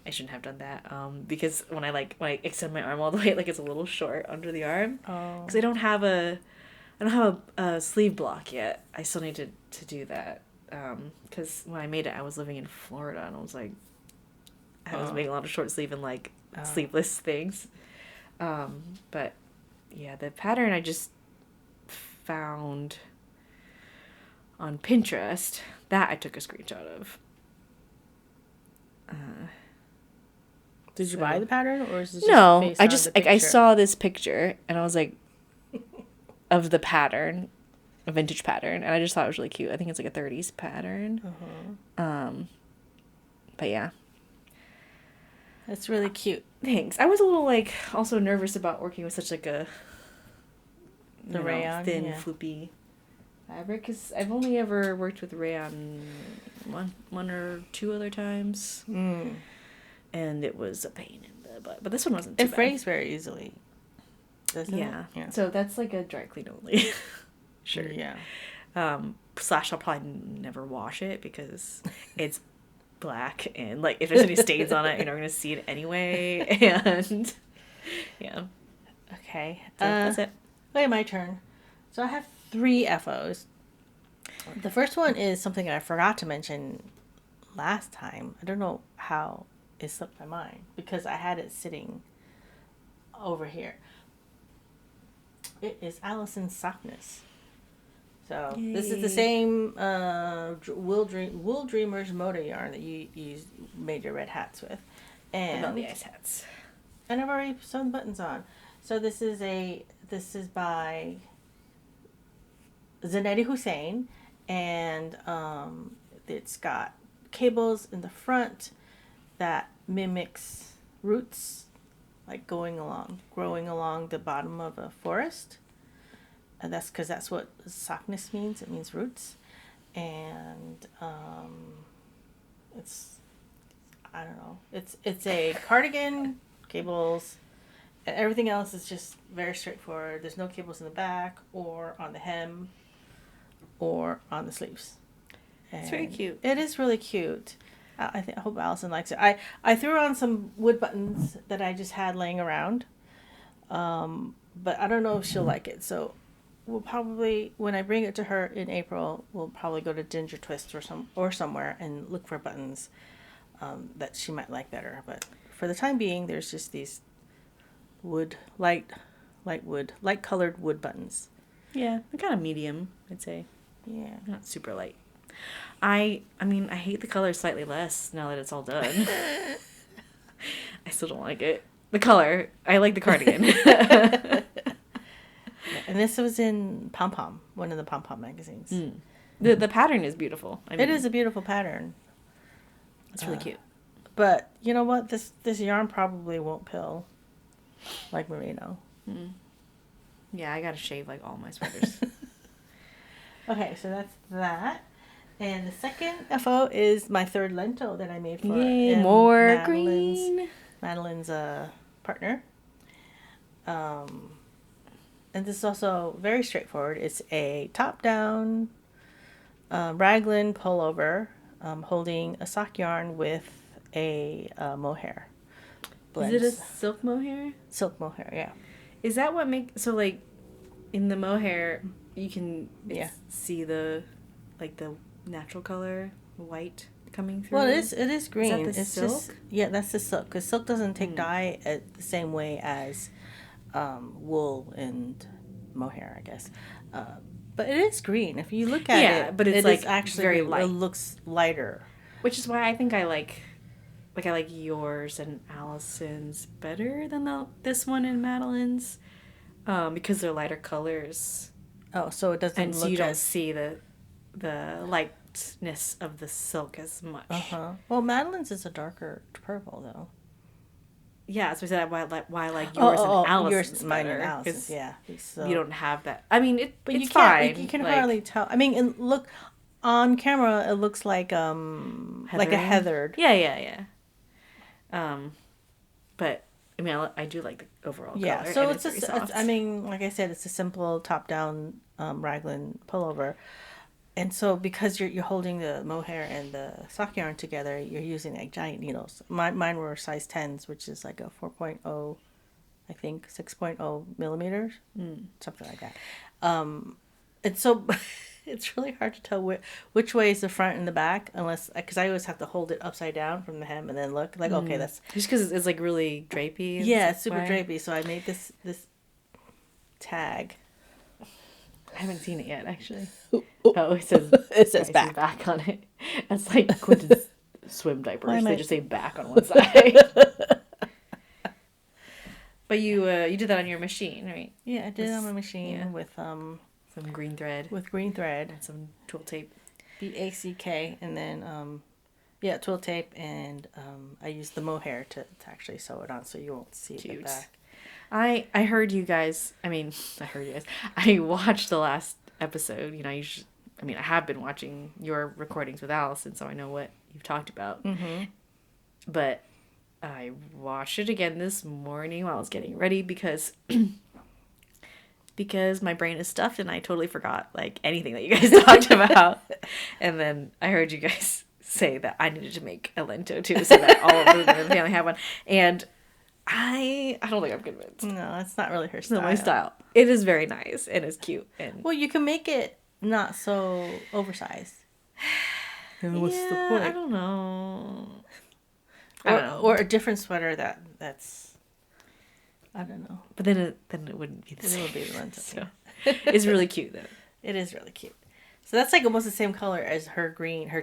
I shouldn't have done that because when I extend my arm all the way, like it's a little short under the arm. Because I don't have a sleeve block yet. I still need to do that. Because when I made it, I was living in Florida, and I was like, I was making a lot of short sleeve and like sleeveless things. But yeah, the pattern I just found on Pinterest that I took a screenshot of. Did you buy the pattern, or is it just no? based I on just the like I picture? saw this picture and I was like, of the pattern, a vintage pattern, and I just thought it was really cute. I think it's like a 30s pattern. But yeah, That's really cute. thanks. I was a little like also nervous about working with such like a rayon, thin floopy fabric because I've only ever worked with rayon one or two other times. And it was a pain in the butt. But this one wasn't too bad. It frays very easily, doesn't it? Yeah. So that's like a dry clean only. Sure. Yeah. / I'll probably never wash it because it's black. And like if there's any stains on it, you're not going to see it anyway. And yeah. Okay. So that's it. Okay, my turn. So I have 3 FOs. The first one is something I forgot to mention last time. I don't know how it slipped my mind because I had it sitting over here. It is Allison's Sakness. So this is the same Wool Dreamers motor yarn that you made your red hats with, and the ice hats. And I've already sewn buttons on. So this is by Zanetti Hussein, and it's got cables in the front that mimics roots, like growing along the bottom of a forest. And that's because that's what Sakness means. It means roots. And I don't know. It's a cardigan, cables, and everything else is just very straightforward. There's no cables in the back or on the hem or on the sleeves. It's very cute. It is really cute. I hope Allison likes it. I threw on some wood buttons that I just had laying around, but I don't know if she'll like it. So we'll probably, when I bring it to her in April, we'll probably go to Ginger Twist or somewhere and look for buttons that she might like better. But for the time being, there's just these light colored wood buttons. Yeah, they're kind of medium, I'd say. Yeah. Not super light. I mean, I hate the color slightly less now that it's all done. I still don't like it. The color. I like the cardigan. Yeah, and this was in Pom Pom, one of the Pom Pom magazines. The pattern is beautiful. I mean, it is a beautiful pattern. It's really cute. But you know what? This yarn probably won't pill like merino. Yeah, I gotta shave like all my sweaters. Okay, so that's that. And the second FO is my third Lento that I made for more green. Madeline's partner. And this is also very straightforward. It's a top-down raglan pullover holding a sock yarn with a mohair. Blends. Is it a silk mohair? Silk mohair, yeah. Is that what makes... So, like, in the mohair, you can see the natural color, white, coming through? Well, it is green. Is that the silk? Yeah, that's the silk. Because silk doesn't take dye the same way as wool and mohair, I guess. But it is green. If you look at it, but it's like actually very light. It looks lighter. Which is why I think I like yours and Allison's better than this one and Madeline's, because they're lighter colors. Oh, so it doesn't. And so you don't see the lightness of the silk as much. Well, Madeline's is a darker purple though. Yeah, so why I like yours and Allison's mine better. and Allison's, yeah. So. You don't have that. I mean, but it's fine. You can hardly tell. I mean, look on camera. It looks like like a heathered. Yeah. But I mean, I do like the overall color. Yeah, so it's I mean, like I said, it's a simple top-down raglan pullover. And so because you're holding the mohair and the sock yarn together, you're using like giant needles. Mine were size 10s, which is like a 4.0, I think 6.0 millimeters, something like that. And so it's really hard to tell which way is the front and the back, because I always have to hold it upside down from the hem and then look like okay, that's just because it's like really drapey. Yeah, it's super drapey. So I made this tag. I haven't seen it yet, actually. Oh, it says back on it. That's like Quentin's swim diapers. They just say back on one side. But you did that on your machine, right? Yeah, I did it on my machine with some green thread. With green thread and some twill tape. BACK, and then twill tape, and I used the mohair to actually sew it on, so you won't see it back. I heard you guys. I watched the last episode. You know, I have been watching your recordings with Allison, so I know what you've talked about. Mm-hmm. But I watched it again this morning while I was getting ready because my brain is stuffed and I totally forgot like anything that you guys talked about. And then I heard you guys say that I needed to make a Lento too, so that all of them in the family have one. And I don't think I'm convinced. No, it's not really her It's style. not my style. It is very nice and it's cute. And well, you can make it not so oversized. And what's the point? I don't know. Or a different sweater that's I don't know. But then it wouldn't be the same. It would be the Lento. So it's really cute though. It is really cute. So that's like almost the same color as her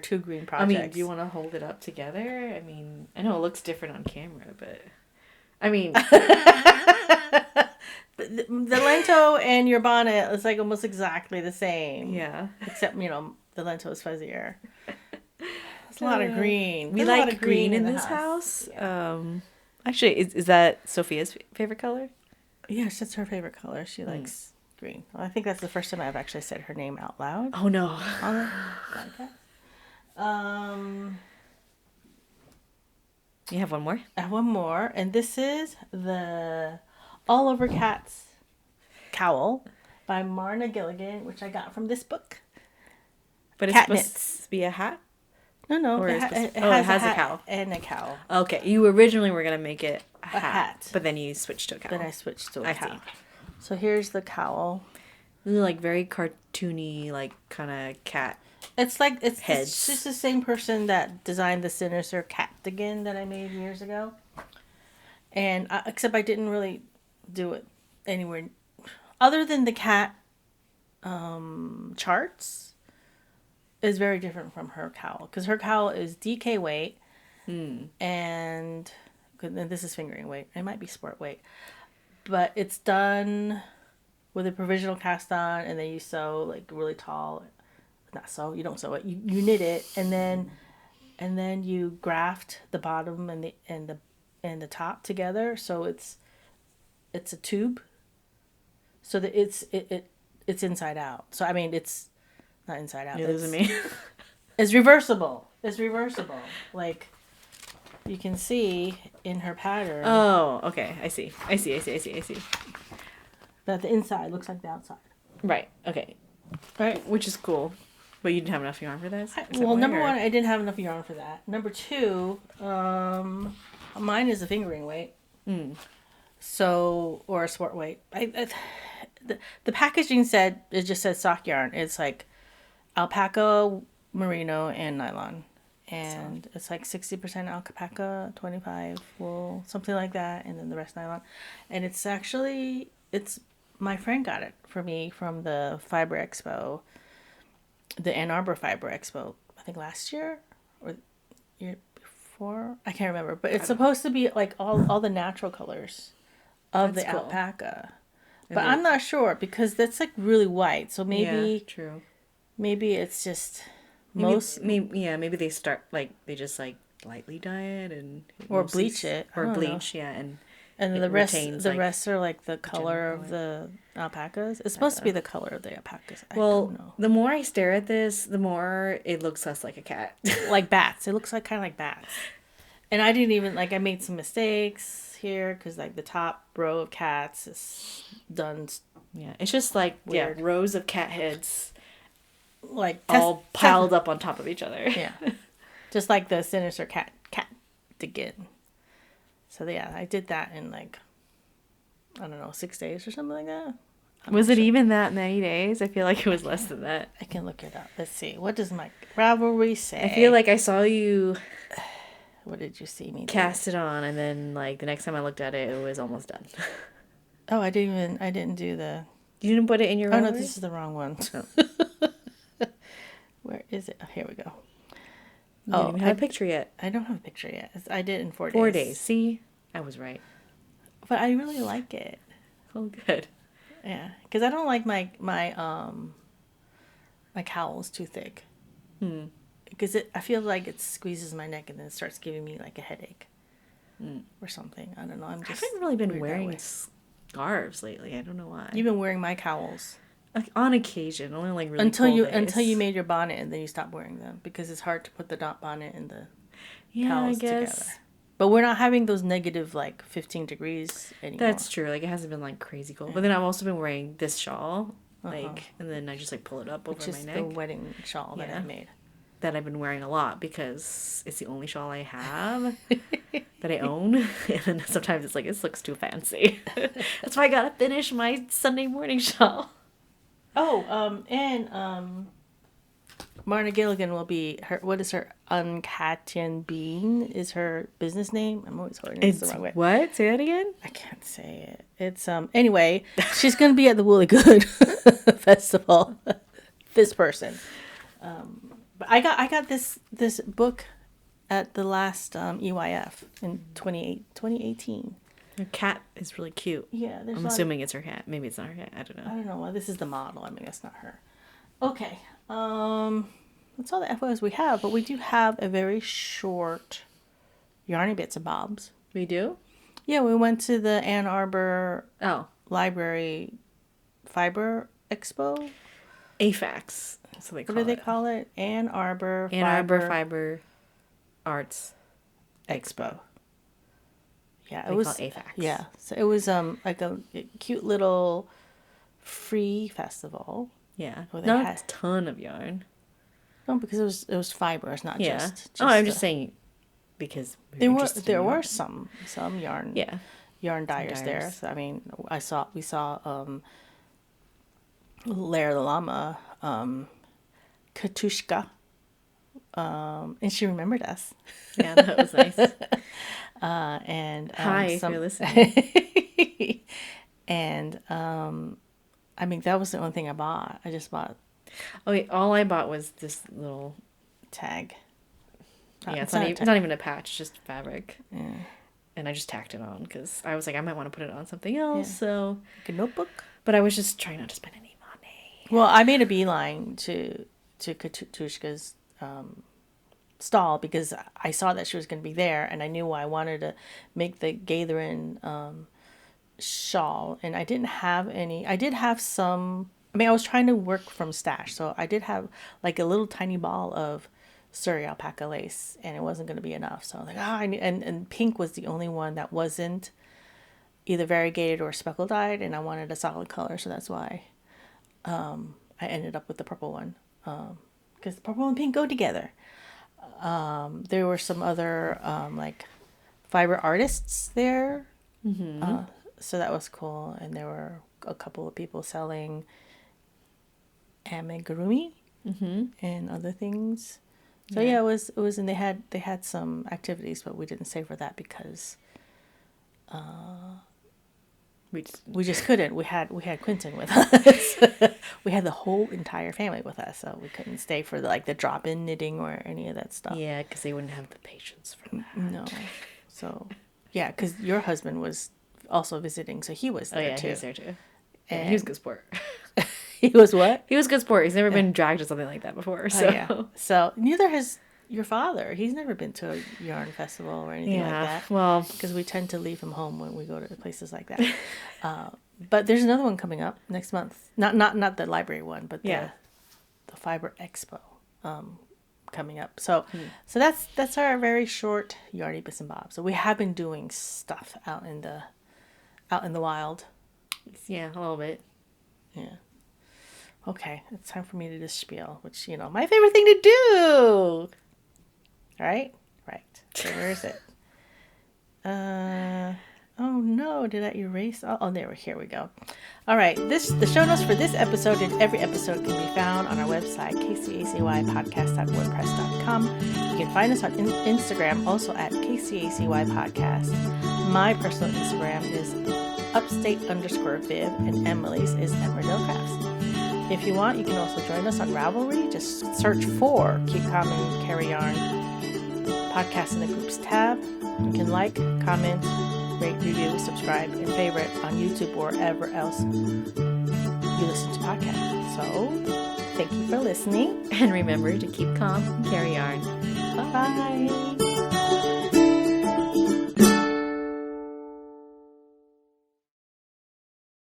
two green projects. I mean, do you want to hold it up together? I mean, I know it looks different on camera, but I mean, the Lento and your bonnet is like almost exactly the same. Yeah. Except, the Lento is fuzzier. It's a lot of green. We like green in this house. Yeah. Actually, is that Sophia's favorite color? Yes, that's her favorite color. She likes green. Well, I think that's the first time I've actually said her name out loud. Oh, no. On the podcast. You have one more? I have one more, and this is the All Over Cats Cowl by Marna Gilligan, which I got from this book. But it's supposed to be a hat? No. It has a cowl. And a cowl. Okay, you originally were going to make it a hat, but then you switched to a cowl. Then I switched to a cowl. See. So here's the cowl. They're like very cartoony, like kind of cat. It's like it's heads. just the same person that designed the Sinister Cardigan that I made years ago. And except I didn't really do it anywhere other than the cat charts. Is very different from her cowl because her cowl is DK weight, and this is fingering weight. It might be sport weight, but it's done with a provisional cast on, and then you sew like really tall. Not sew. You don't sew it. You knit it, and then you graft the bottom and the top together. So it's a tube. So that it's inside out. So I mean it's not inside out. You're losing me. It's reversible. It's reversible. Like you can see in her pattern. Oh, okay. I see. That the inside looks like the outside. Right. Okay. Right. Which is cool. But you didn't have enough yarn for this? Well, number one, I didn't have enough yarn for that. Number two, mine is a fingering weight. So, or a sport weight. The packaging it just said sock yarn. It's like alpaca, merino, and nylon. And it's like 60% alpaca, 25 wool, something like that. And then the rest nylon. And it's my friend got it for me from the Fiber Expo, the Ann Arbor Fiber Expo, I think last year or year before. I can't remember. But it's supposed to be like all the natural colors of the alpaca. But I'm not sure because that's like really white. So maybe true. Maybe it's just maybe they start like they just like lightly dye it and or bleach it or bleach, and the rest are like the color of the alpacas. It's supposed to be the color of the alpacas. I don't know. The more I stare at this, the more it looks less like a cat. Like bats. It looks like kind of like bats. And I didn't even I made some mistakes here because like the top row of cats is done. Yeah, it's just like weird. Rows of cat heads, like all piled up on top of each other. Yeah, just like the sinister Cardigan. So yeah, I did that in like I don't know 6 days or something like that. Was it even that many days? I feel like it was less than that. I can look it up. Let's see. What does my Ravelry say? I feel like I saw you. What did you see me do? Cast it on, and then like the next time I looked at it, it was almost done. Oh, I didn't do the. You didn't put it in your. Oh no, this is the wrong one. Oh. Where is it? Oh, here we go. You don't even have a picture yet. I don't have a picture yet. I did in 4 days. 4 days. See, I was right. But I really like it. Oh, good. Yeah, because I don't like my cowls too thick. Because I feel like it squeezes my neck and then it starts giving me like a headache or something. I don't know. I haven't really been wearing scarves lately. I don't know why. You've been wearing my cowls. Like on occasion, only like really until days. you made your bonnet and then you stopped wearing them because it's hard to put the dot bonnet and the cowls together. But we're not having those negative like 15 degrees anymore. That's true. Like it hasn't been like crazy cold. But then I've also been wearing this shawl, like, and then I just like pull it up over my neck. The wedding shawl that I made. That I've been wearing a lot because it's the only shawl I have that I own. And sometimes it's like, this looks too fancy. That's why I gotta finish my Sunday morning shawl. Oh, and Marna Gilligan will be what is her Uncatchen Bean is her business name. I'm always holding it the wrong way. What? Say that again? I can't say it. It's anyway, she's gonna be at the Woolly Good Festival. This person. But I got this book at the last EYF in 2018. Her cat is really cute. Yeah, I'm assuming it's her cat. Maybe it's not her cat. I don't know. I don't know. Well, this is the model. I mean, that's not her. Okay. That's all the FOs we have, but we do have a very short Yarny Bits and Bobs. We do? Yeah, we went to the Ann Arbor Library Fiber Expo. AFAX. So what do they call it? Ann Arbor Fiber Arts Expo. Yeah, it was AFAX. Yeah, so it was like a cute little free festival. Yeah, not a ton of yarn. No, because it was fiber. It's not just. I'm just saying because there were some yarn. Yeah, yarn dyers there. So, I mean, we saw Lara the llama, Katushka, and she remembered us. Yeah, that was nice. And hi, if you're listening. And I mean, that was the only thing I bought. I just bought Oh, wait, all I bought was this little tag. Yeah, it's not even a patch, it's just fabric. Yeah. And I just tacked it on because I was like, I might want to put it on something else. Yeah. So like a notebook. But I was just trying not to spend any money. Well, I made a beeline to Katushka's stall because I saw that she was going to be there, and I knew I wanted to make the Gaitherin shawl, and I didn't have any. I did have some. I mean, I was trying to work from stash, so I did have like a little tiny ball of Surrey alpaca lace, and it wasn't going to be enough. So I was like, and pink was the only one that wasn't either variegated or speckle dyed, and I wanted a solid color, so that's why I ended up with the purple one, because purple and pink go together. There were some other like fiber artists there, so that was cool, and there were a couple of people selling amigurumi and other things. So yeah, it was, and they had some activities, but we didn't stay for that because we just couldn't. We had Quentin with us. We had the whole entire family with us, so we couldn't stay for the drop-in knitting or any of that stuff. Yeah, because they wouldn't have the patience for that. No, so yeah, because your husband was also visiting, so he was there too. He was there too. And he was a good sport. He was what? He was a good sport. He's never been dragged to something like that before. So so neither has your father. He's never been to a yarn festival or anything like that. Well, because we tend to leave him home when we go to places like that. But there's another one coming up next month. Not the library one, but the Fiber Expo coming up. So that's our very short Yarny Bits and Bobs. So we have been doing stuff out in the wild. Yeah, a little bit. Yeah. Okay, it's time for me to just spiel, which, my favorite thing to do. Right? So where is it? Oh no, did I erase? Oh, here we go. All right, the show notes for this episode and every episode can be found on our website, kcacypodcast.wordpress.com. You can find us on Instagram, also at kcacypodcast. My personal Instagram is upstate_Viv, and Emily's is Emmerdale Crafts. If you want, you can also join us on Ravelry. Just search for Keep Calm and Carry Yarn podcast in the groups tab. You can like, comment, rate, review, subscribe, and favorite on YouTube or wherever else you listen to podcasts. So, thank you for listening. And remember to keep calm and carry yarn. Bye.